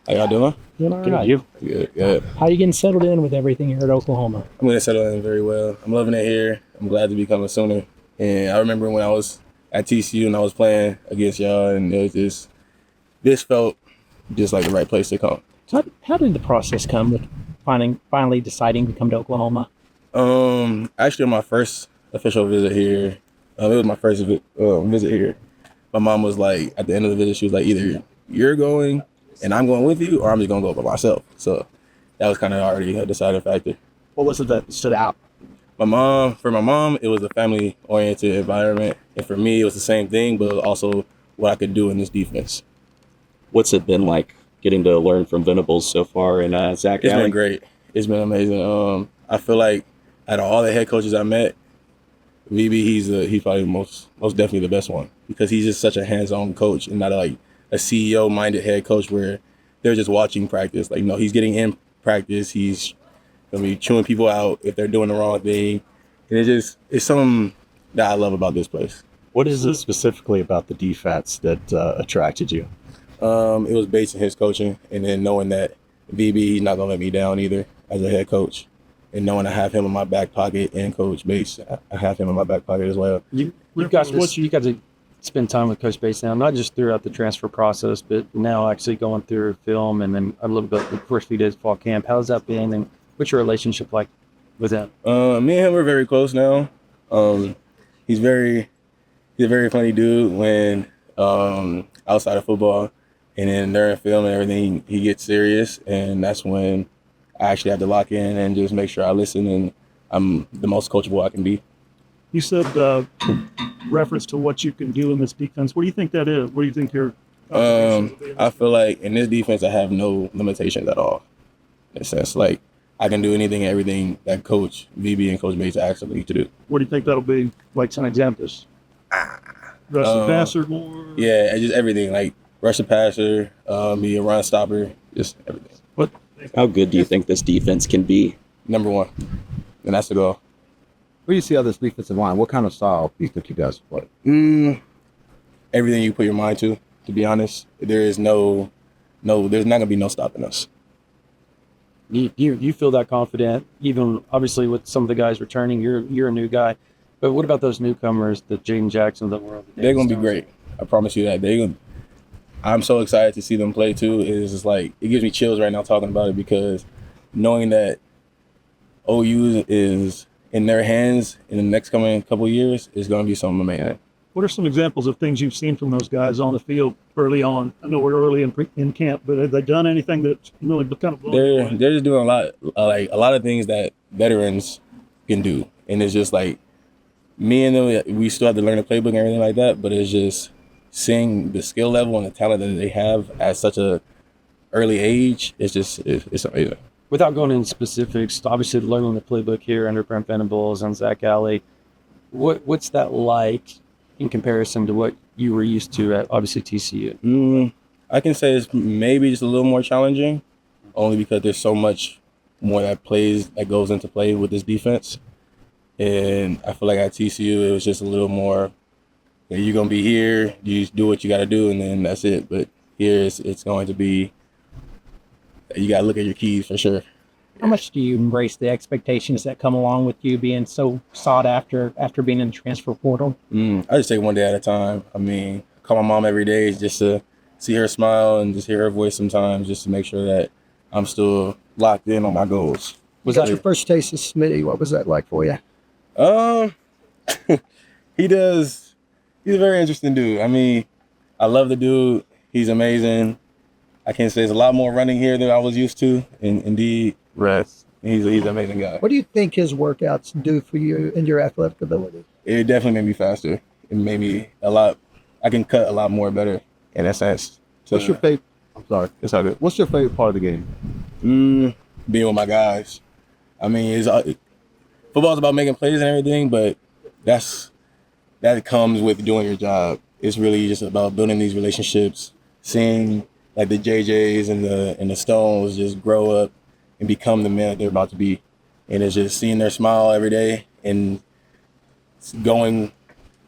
How y'all doing? Doing all Good, right. you? Good. How you getting settled in with everything here at Oklahoma? I'm gonna settle in very well. I'm loving it here. I'm glad to become a Sooner. And I remember when I was at TCU and I was playing against y'all, and it was just this felt just like the right place to come. So how did the process come with finally deciding to come to Oklahoma? Actually, on my first official visit here, it was my first visit here. My mom was like, at the end of the visit, she was like, either you're going and I'm going with you, or I'm just gonna go by myself. So that was kind of already a deciding factor. What was it that stood out? For my mom, it was a family-oriented environment, and for me, it was the same thing, but also what I could do in this defense. What's it been like getting to learn from Venables so far and Zach It's Allen? been great. It's been amazing. I feel like out of all the head coaches I met, VB, he's probably most definitely the best one, because he's just such a hands-on coach and not like a CEO-minded head coach where they're just watching practice. Like, no, he's getting in practice. He's gonna be chewing people out if they're doing the wrong thing, and it's something that I love about this place. What is it specifically about the defense that attracted you? It was based on his coaching, and then knowing that VB, he's not gonna let me down either as a head coach, and knowing I have him in my back pocket, and Coach Bates, I have him in my back pocket as well. You got to spend time with Coach Bates now, not just throughout the transfer process, but now actually going through film and then a little bit the first few days of fall camp. How's that been, and what's your relationship like with him? Me and him are very close now. He's a very funny dude when outside of football, and then during film and everything, he gets serious, and that's when I actually have to lock in and just make sure I listen, and I'm the most coachable I can be. You said reference to what you can do in this defense. What do you think that is? What do you think your I feel like in this defense, I have no limitations at all. In a sense, like I can do anything and everything that Coach VB and Coach Bates ask me to do. What do you think that'll be? Like some examples. Rush the passer more. Yeah, and just everything, like rush the passer, be a run stopper, just everything. How good do you think this defense can be? Number one, and that's the goal. What do you see on this defensive line? What kind of style do you think you guys play? Everything you put your mind to be honest. There's not gonna be no stopping us. You feel that confident, even obviously with some of the guys returning. You're a new guy, but what about those newcomers, the Jaden Jackson of the world? They're gonna be great. I promise you that. I'm so excited to see them play too. It's just like, it gives me chills right now talking about it, because knowing that OU is in their hands in the next coming couple of years is going to be something amazing. What are some examples of things you've seen from those guys on the field early on? I know we're early in camp, but have they done anything that's really kind of blown you away? They're just doing a lot of things that veterans can do, and it's just like me and them. We still have to learn the playbook and everything like that, but it's just seeing the skill level and the talent that they have at such a early age. It's amazing. Without going into specifics, obviously learning the playbook here under Brent Venables and Zach Allen, what's that like in comparison to what you were used to at obviously TCU? I can say it's maybe just a little more challenging, only because there's so much more that goes into play with this defense. And I feel like at TCU, it was just a little more, you're going to be here, you just do what you got to do, and then that's it. But here, it's going to be, you got to look at your keys for sure. How much do you embrace the expectations that come along with you being so sought after being in the transfer portal? I just take one day at a time. I mean, I call my mom every day just to see her smile and just hear her voice sometimes, just to make sure that I'm still locked in on my goals. Was that your first taste of Smitty? What was that like for you? He's a very interesting dude. I mean, I love the dude. He's amazing. I can say there's a lot more running here than I was used to. And indeed, rest. He's an amazing guy. What do you think his workouts do for you and your athletic ability? It definitely made me faster. It made me I can cut a lot more better in that sense. So, What's your favorite? I'm sorry. it's all good. What's your favorite part of the game? Being with my guys. I mean, football's about making plays and everything, but that comes with doing your job. It's really just about building these relationships, seeing like the JJs and the Stones just grow up and become the men that they're about to be. And it's just seeing their smile every day and going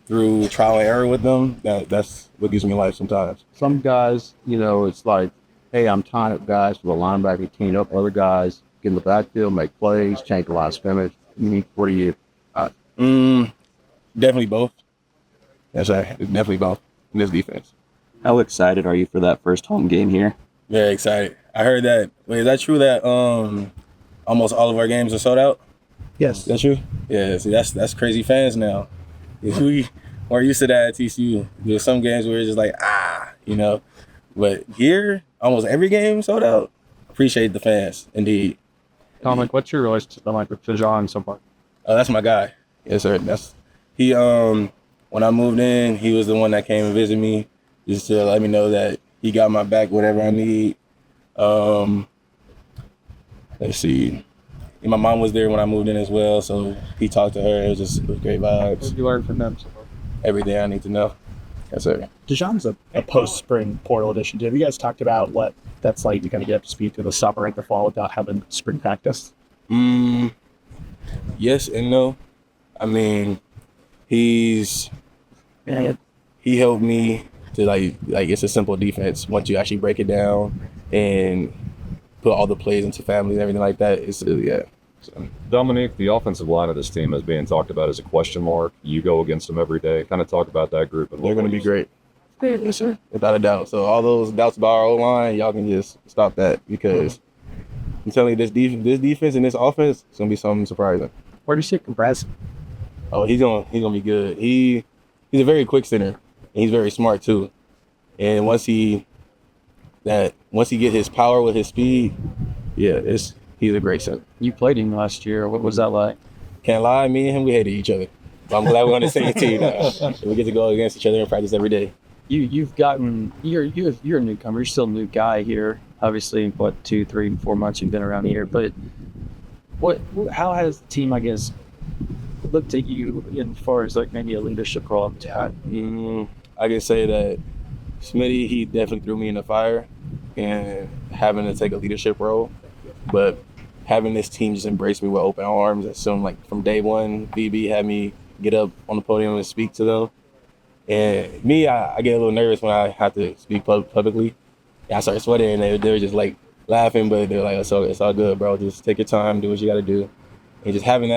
through trial and error with them. That's what gives me life sometimes. Some guys, it's like hey, I'm tying up guys for the linebacker, team up other guys, get in the backfield, make plays, change the line of scrimmage. What do you? Mm, definitely both. That's right. It's definitely both in this defense. How excited are you for that first home game here? Very excited. I heard that. Wait, is that true that almost all of our games are sold out? Yes. Is that true? Yeah. See, that's crazy fans now. We weren't used to that at TCU. There's some games where it's just like but here almost every game sold out. Appreciate the fans, indeed. Dominic, what's your relationship like with John so far? Oh, that's my guy. Yes, sir. That's he. When I moved in, he was the one that came and visited me, just to let me know that he got my back, whatever I need. Let's see. And my mom was there when I moved in as well, so he talked to her. It was great What vibes. did you learn from them so far? Everything I need to know. Yes, sir. Dijon's a post-spring portal addition. Have you guys talked about what that's like to kind of get up to speed through the summer and the fall without having spring practice? Yes and no. I mean, he helped me to like it's a simple defense. Once you actually break it down and put all the plays into family and everything like that, it's So. Dominic, the offensive line of this team is being talked about as a question mark. You go against them every day. Kind of talk about that group. And They're going to be great. Yes, sir. Without a doubt. So all those doubts about our O-line, y'all can just stop that because I'm telling you, this defense and this offense is going to be something surprising. Where do you see Compress? Oh, he's gonna be good. He's a very quick center. And he's very smart too. And once he get his power with his speed, he's a great center. You played him last year. What was that like? Can't lie, me and him, we hated each other. But I'm glad we're on the same team now. We get to go against each other in practice every day. You're a newcomer. You're still a new guy here. Obviously, 2, 3, 4 months you've been around here. But how has the team, I guess, looked at you as far as like maybe a leadership role? I can say that Smitty, he definitely threw me in the fire and having to take a leadership role. But having this team just embrace me with open arms, it seemed like from day one, VB had me get up on the podium and speak to them. And me, I get a little nervous when I have to speak publicly. I started sweating, and they were just like laughing, but they're like, it's all good, bro. Just take your time, do what you got to do. And just having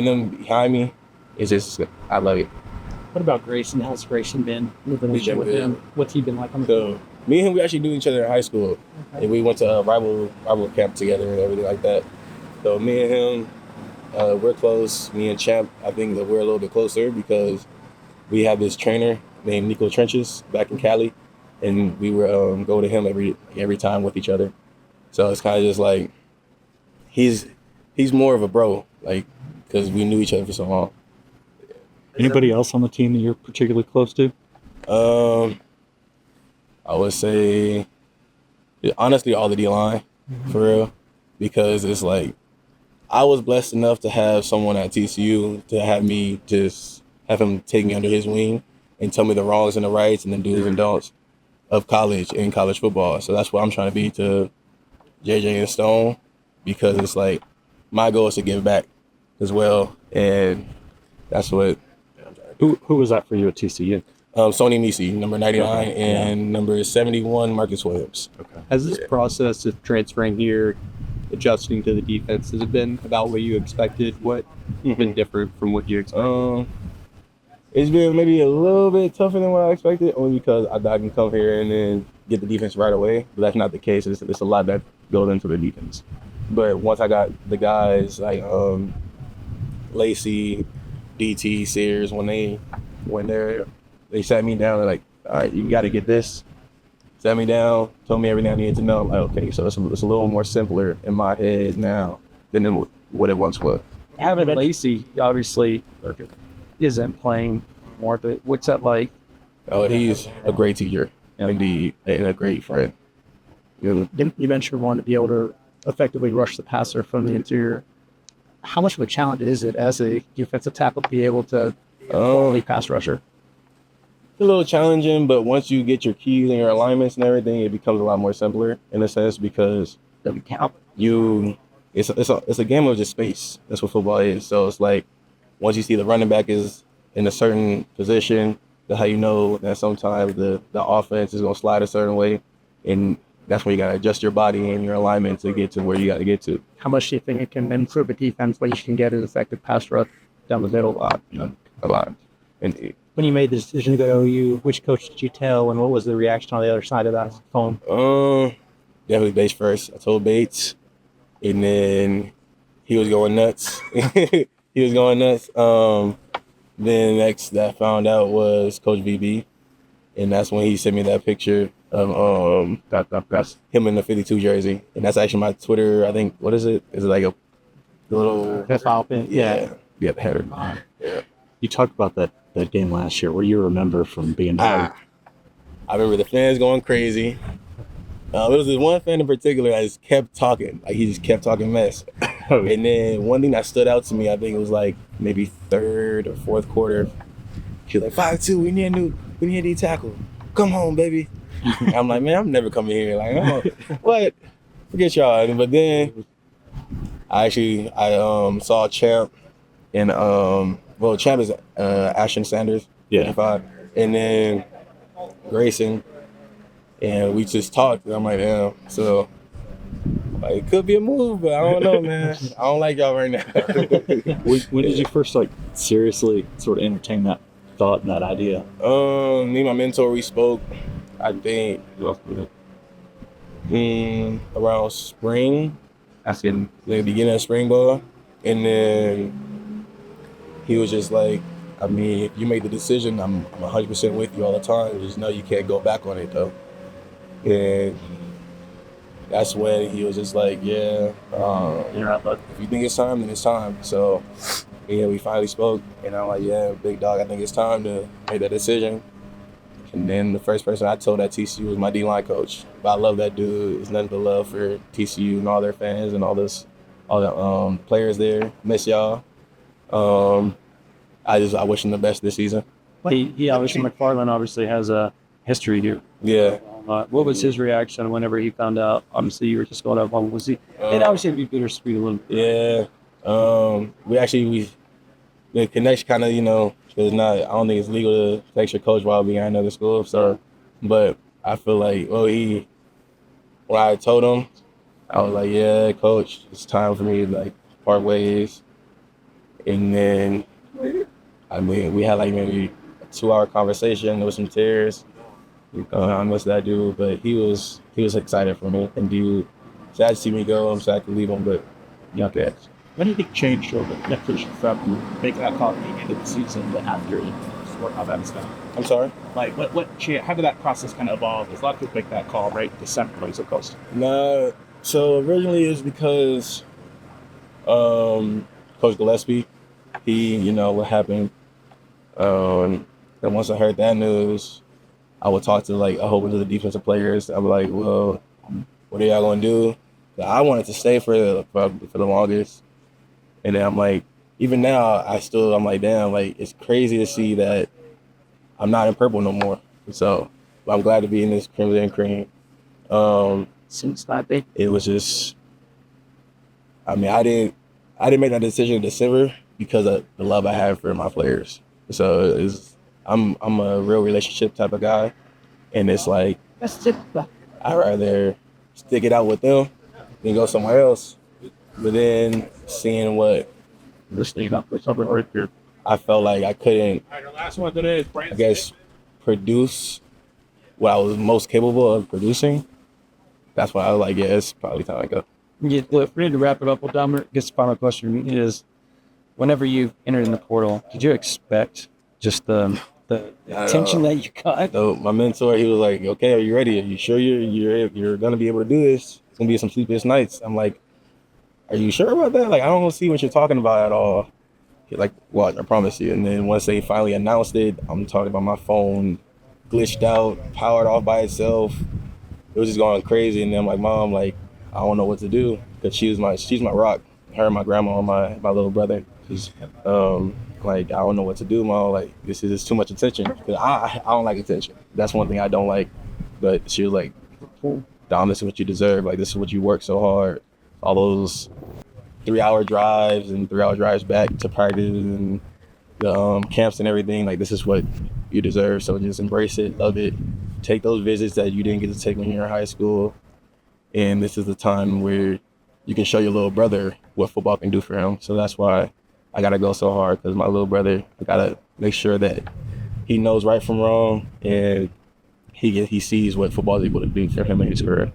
them behind me, it's just, I love it. What about Grayson? How's Grayson been living with him? What's he been like on the So me and him, we actually knew each other in high school, and we went to a rival camp together and everything like that. So me and him, we're close. Me and Champ, I think that we're a little bit closer because we have this trainer named Nico Trenches back in Cali, and we were go to him every time with each other. So it's kind of just like he's more of a bro, like because we knew each other for so long. Anybody else on the team that you're particularly close to? I would say, honestly, all the D-line, for real, because it's like, I was blessed enough to have someone at TCU to have me have him take me under his wing and tell me the wrongs and the rights and the do's and don'ts of college and college football. So that's what I'm trying to be to JJ and Stone, because it's like, my goal is to give back as well, and that's what. Who was that for you at TCU? Sony Misi, number 99, and number 71, Marcus Williams. Has this process of transferring here, adjusting to the defense, has it been about what you expected? What has been different from what you expected? It's been maybe a little bit tougher than what I expected, only because I can come here and then get the defense right away. But that's not the case. It's a lot that goes into the defense. But once I got the guys like Lacey, DT, Sears, when they sat me down, they're like, all right, you got to get this. Sat me down, told me everything I needed to know. I'm like, okay, so it's a little more simpler in my head now than what it once was. Having Lacey obviously isn't playing more, but what's that like? Oh, he's a great teacher, indeed, and a great friend. You mentioned wanting to be able to effectively rush the passer from the interior. How much of a challenge is it as a defensive tackle to be able to quality pass rusher? It's a little challenging, but once you get your keys and your alignments and everything, it becomes a lot more simpler in a sense, because it's a game of just space. That's what football is. So it's like once you see the running back is in a certain position, that's how you know that sometimes the offense is going to slide a certain way, and that's when you gotta adjust your body and your alignment to get to where you gotta get to. How much do you think it can improve a defense when you can get an effective pass rush down the middle? A lot. And When you made the decision to go to OU, which coach did you tell, and what was the reaction on the other side of that phone? definitely Bates first. I told Bates, and then he was going nuts. He was going nuts. Then next that I found out was Coach VB, and that's when he sent me that picture of that's him in the 52 jersey, and that's actually my Twitter. I think what is it? Is it like a little Profile pin? yeah the header. Yeah. You talked about that game last year. What do you remember from being there? I remember the fans going crazy. There was this one fan in particular that just kept talking. Like, he just kept talking mess. And then one thing that stood out to me, I think it was like maybe third or fourth quarter. He was like, 5-2, we need a D tackle. Come home, baby. I'm like, man, I'm never coming here. Like, what? Forget y'all. But then I saw Champ and Champ is Ashton Sanders, 55, and then Grayson, and we just talked. And I'm like, damn. So like, it could be a move, but I don't know, man. I don't like y'all right now. When did you first seriously sort of entertain that thought and that idea? Me and my mentor, we spoke, I think, around spring, the beginning of spring ball, and then he was just like, I mean, if you make the decision, I'm 100% with you all the time. Just know you can't go back on it, though. And that's when he was just like, yeah, if you think it's time, then it's time. So, yeah, we finally spoke, and I'm like, yeah, big dog, I think it's time to make that decision. And then the first person I told at TCU was my D-line coach. But I love that dude. It's nothing but love for TCU and all their fans and all the players there. Miss y'all. I wish him the best this season. He obviously, McFarland obviously has a history here. Yeah. What was his reaction whenever he found out? Obviously, you were just going up on. Was he? It obviously would be bittersweet a little bit. Yeah. The connection kind of, because I don't think it's legal to text your coach while being at another school. So, but I feel like, when I told him, I was like, yeah, coach, it's time for me to part ways. And then, we had maybe a 2-hour conversation. There was some tears. I miss that dude, but he was excited for me. And dude, sad to see me go. I'm sad to leave him, but young cats. What do you think changed over the next from making that call at the end of the season to after how that was done? I'm sorry? How did that process kind of evolve? Because a lot of people make that call right in December when he's so close. No, so originally it was because Coach Gillespie, what happened. And once I heard that news, I would talk to a whole bunch of the defensive players. I was like, well, what are y'all gonna do? I wanted to stay for the longest. And then I'm like, even now, I'm like, damn, it's crazy to see that I'm not in purple no more. So I'm glad to be in this crimson and cream. Since that day, it was just, I didn't make that decision in December because of the love I have for my players. So I'm a real relationship type of guy, and it's like, I'd rather stick it out with them than go somewhere else. But then seeing what I felt like I couldn't, I guess, produce what I was most capable of producing. That's why I was like, yeah, it's probably time to go. Yeah, look, ready to wrap it up. Well, Dominic, I guess the final question is, whenever you entered in the portal, did you expect just the attention that you got? So my mentor, he was like, okay, are you ready? Are you sure you're going to be able to do this? It's going to be some sleepless nights. I'm like, are you sure about that? I don't see what you're talking about at all. He's like, what? I promise you. And then once they finally announced it, I'm talking about my phone glitched out, powered off by itself. It was just going crazy. And then I'm like, Mom, I don't know what to do, because she's my rock. Her and my grandma and my little brother. I don't know what to do, Mom. This is just too much attention. Because I don't like attention. That's one thing I don't like. But she was like, Dom, this is what you deserve. This is what you work so hard. All those 3-hour drives and 3-hour drives back to practice and the camps and everything. This is what you deserve. So just embrace it, love it. Take those visits that you didn't get to take when you were in high school. and this is the time where you can show your little brother what football can do for him. So that's why I gotta go so hard, because my little brother, I gotta make sure that he knows right from wrong, and he sees what football is able to do for him in his career.